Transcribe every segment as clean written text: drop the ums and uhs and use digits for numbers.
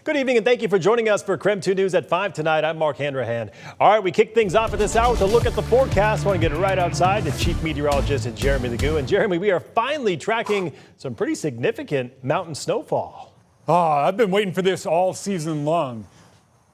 Good evening and thank you for joining us for KREM 2 News at 5 tonight. I'm Mark Hanrahan. All right, we kick things off at this hour with a look at the forecast. I want to get it right outside to Chief Meteorologist Jeremy Legoo. And Jeremy, we are finally tracking some pretty significant mountain snowfall. I've been waiting for this all season long.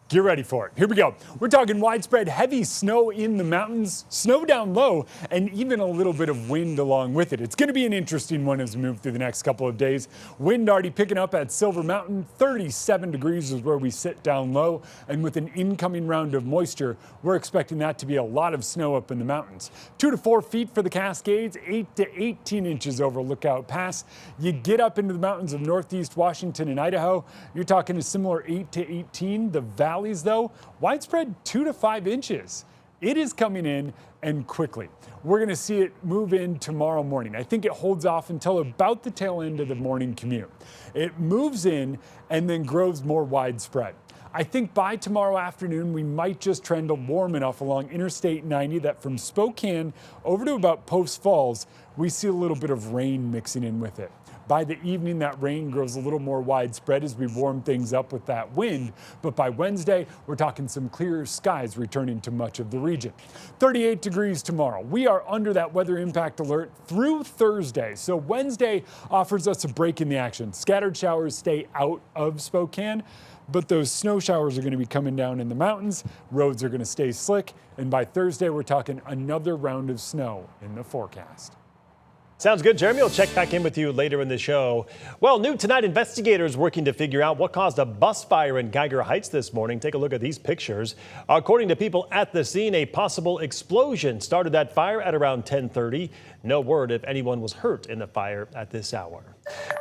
Get ready for it. Here we go. We're talking widespread heavy snow in the mountains, snow down low, and even a little bit of wind along with it. It's going to be an interesting one as we move through the next couple of days. Wind already picking up at Silver Mountain. 37 degrees is where we sit down low. And with an incoming round of moisture, we're expecting that to be a lot of snow up in the mountains. 2 to 4 feet for the Cascades, 8 to 18 inches over Lookout Pass. You get up into the mountains of northeast Washington and Idaho, you're talking a similar 8 to 18. The valleys, though, widespread 2 to 5 inches. It is coming in and quickly. We're going to see it move in tomorrow morning. I think it holds off until about the tail end of the morning commute. It moves in and then grows more widespread. I think by tomorrow afternoon, we might just trend warm enough along Interstate 90 that from Spokane over to about Post Falls, we see a little bit of rain mixing in with it. By the evening, that rain grows a little more widespread as we warm things up with that wind. But by Wednesday, we're talking some clearer skies returning to much of the region. 38 degrees tomorrow. We are under that weather impact alert through Thursday. So Wednesday offers us a break in the action. Scattered showers stay out of Spokane, but those snow showers are going to be coming down in the mountains. Roads are going to stay slick. And by Thursday, we're talking another round of snow in the forecast. Sounds good, Jeremy. We'll check back in with you later in the show. Well, new tonight, investigators working to figure out what caused a bus fire in Geiger Heights this morning. Take a look at these pictures. According to people at the scene, a possible explosion started that fire at around 10:30. No word if anyone was hurt in the fire at this hour.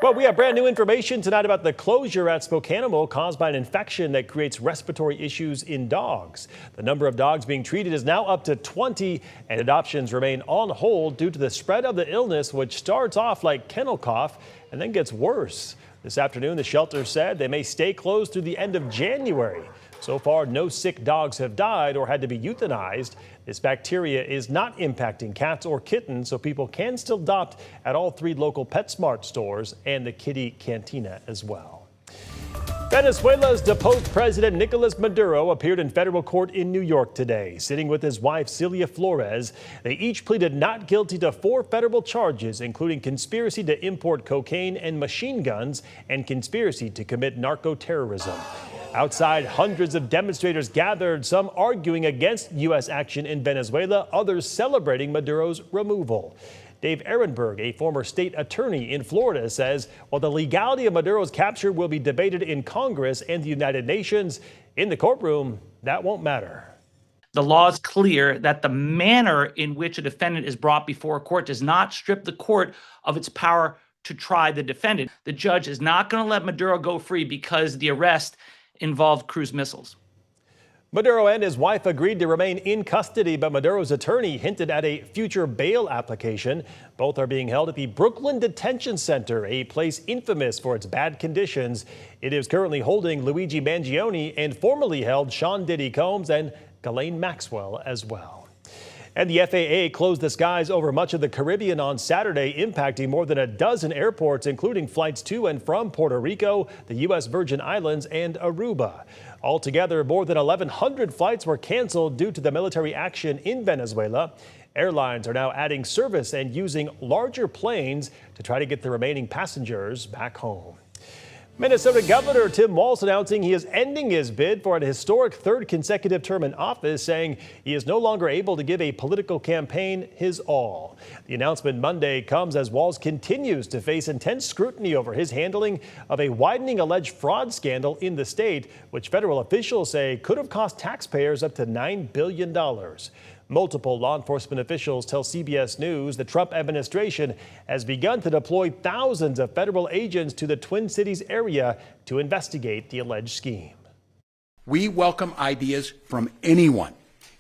Well, we have brand new information tonight about the closure at Spokane caused by an infection that creates respiratory issues in dogs. The number of dogs being treated is now up to 20, and adoptions remain on hold due to the spread of the illness, which starts off like kennel cough and then gets worse. This afternoon, the shelter said they may stay closed through the end of January. So far, no sick dogs have died or had to be euthanized. This bacteria is not impacting cats or kittens, so people can still adopt at all 3 local PetSmart stores and the Kitty Cantina as well. Venezuela's deposed President Nicolas Maduro appeared in federal court in New York today. Sitting with his wife, Celia Flores, they each pleaded not guilty to 4 federal charges, including conspiracy to import cocaine and machine guns and conspiracy to commit narco-terrorism. Outside, hundreds of demonstrators gathered, some arguing against U.S. action in Venezuela, others celebrating Maduro's removal. Dave Ehrenberg, a former state attorney in Florida, says while the legality of Maduro's capture will be debated in Congress and the United Nations, in the courtroom, that won't matter. The law is clear that the manner in which a defendant is brought before a court does not strip the court of its power to try the defendant. The judge is not going to let Maduro go free because the arrest involved cruise missiles. Maduro and his wife agreed to remain in custody, but Maduro's attorney hinted at a future bail application. Both are being held at the Brooklyn Detention Center, a place infamous for its bad conditions. It is currently holding Luigi Mangione and formerly held Sean Diddy Combs and Ghislaine Maxwell as well. And the FAA closed the skies over much of the Caribbean on Saturday, impacting more than a dozen airports, including flights to and from Puerto Rico, the U.S. Virgin Islands, and Aruba. Altogether, more than 1,100 flights were canceled due to the military action in Venezuela. Airlines are now adding service and using larger planes to try to get the remaining passengers back home. Minnesota Governor Tim Walz announcing he is ending his bid for a historic 3rd consecutive term in office, saying he is no longer able to give a political campaign his all. The announcement Monday comes as Walz continues to face intense scrutiny over his handling of a widening alleged fraud scandal in the state, which federal officials say could have cost taxpayers up to $9 billion. Multiple law enforcement officials tell CBS News the Trump administration has begun to deploy thousands of federal agents to the Twin Cities area to investigate the alleged scheme. We welcome ideas from anyone,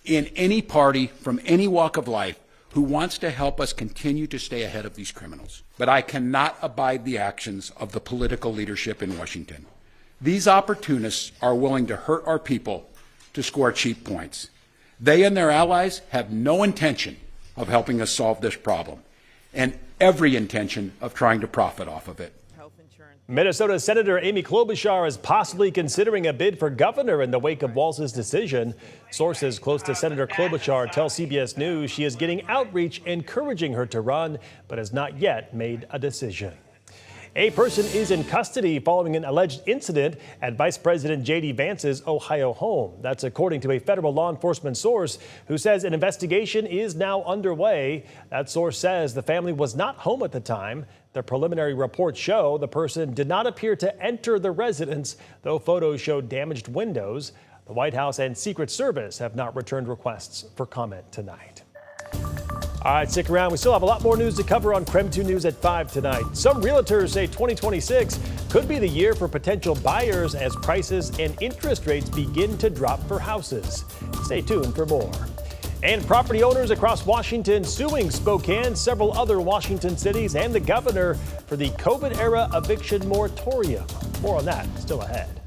in any party, from any walk of life, who wants to help us continue to stay ahead of these criminals. But I cannot abide the actions of the political leadership in Washington. These opportunists are willing to hurt our people to score cheap points. They and their allies have no intention of helping us solve this problem, and every intention of trying to profit off of it. Health insurance. Minnesota Senator Amy Klobuchar is possibly considering a bid for governor in the wake of Walz's decision. Sources close to Senator Klobuchar tell CBS News she is getting outreach encouraging her to run, but has not yet made a decision. A person is in custody following an alleged incident at Vice President J.D. Vance's Ohio home. That's according to a federal law enforcement source who says an investigation is now underway. That source says the family was not home at the time. The preliminary reports show the person did not appear to enter the residence, though photos showed damaged windows. The White House and Secret Service have not returned requests for comment tonight. All right, stick around. We still have a lot more news to cover on KREM 2 News at 5 tonight. Some realtors say 2026 could be the year for potential buyers as prices and interest rates begin to drop for houses. Stay tuned for more. And property owners across Washington suing Spokane, several other Washington cities, and the governor for the COVID-era eviction moratorium. More on that still ahead.